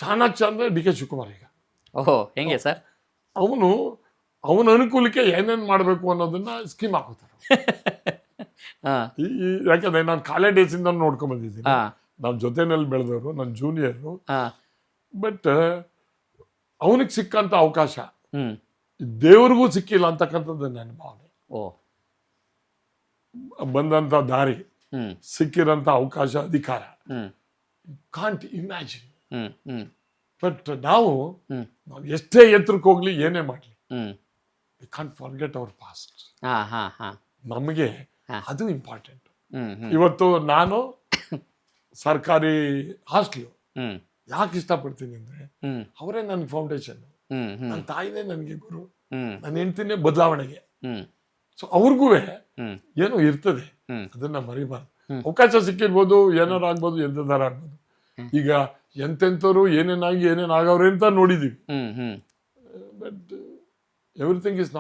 ಚಾಣಾಕ್ಷ ಅಂದರೆ D K Shivakumar. ಈಗ ಓಹೋ, ಹೆಂಗೆ ಸರ್? ಅವನ ಅನುಕೂಲಕ್ಕೆ ಏನೇನು ಮಾಡಬೇಕು ಅನ್ನೋದನ್ನ ಸ್ಕೀಮ್ ಹಾಕೋತಾರೆ. ಯಾಕಂದ್ರೆ ನಾನು ಕಾಲೇಜ್ ಡೇಸಿಂದ ನೋಡ್ಕೊಂಡ್ ಬಂದಿದ್ದೀನಿ. ನಾವು ಜೊತೆನಲ್ಲಿ ಬೆಳೆದವರು, ನನ್ನ ಜೂನಿಯರು. ಬಟ್ ಅವನಿಗೆ ಸಿಕ್ಕಂತ ಅವಕಾಶ ದೇವ್ರಿಗೂ ಸಿಕ್ಕಿಲ್ಲ ಅಂತಕ್ಕಂಥದ್ದು ನನ್ನ ಭಾವನೆ. ಬಂದಂತ ದಾರಿ, ಸಿಕ್ಕಿರಂತ ಅವಕಾಶ, ಅಧಿಕಾರ, ಕಾಂಟ್ ಇಮ್ಯಾಜಿನ್. ಬಟ್ ನಾವು ಎಷ್ಟೇ ಎತ್ತರಕ್ಕೆ ಹೋಗ್ಲಿ, ಏನೇ ಮಾಡಲಿ, we can't forget hour past. ನಮಗೆ ಅದು ಇಂಪಾರ್ಟೆಂಟ್. ಇವತ್ತು ನಾನು ಸರ್ಕಾರಿ ಹಾಸ್ಟೆಲ್ ಯಾಕೆ ಇಷ್ಟಪಡ್ತೀನಿ ಅಂದ್ರೆ, ಅವರೇ ನನ್ನ ಫೌಂಡೇಶನ್. ನನ್ನ ತಾಯಿನೇ ನನಗೆ ಗುರು, ನನ್ನ ಹೆಂಡ್ತಿನೇ ಬದಲಾವಣೆಗೆ. ಸೊ ಅವ್ರಿಗೂ ಏನೋ ಇರ್ತದೆ, ಅದನ್ನ ಮರಿಬಾರ್ದು. ಅವಕಾಶ ಸಿಕ್ಕಿರ್ಬೋದು, ಏನಾರು ಆಗ್ಬೋದು, ಎಂತದಾರ ಆಗ್ಬೋದು. ಈಗ ಎಂತೆಂಥವ್ರು ಏನೇನಾಗಿ ಏನೇನಾಗವ್ರೆ ಅಂತ ನೋಡಿದೀವಿ. But everything is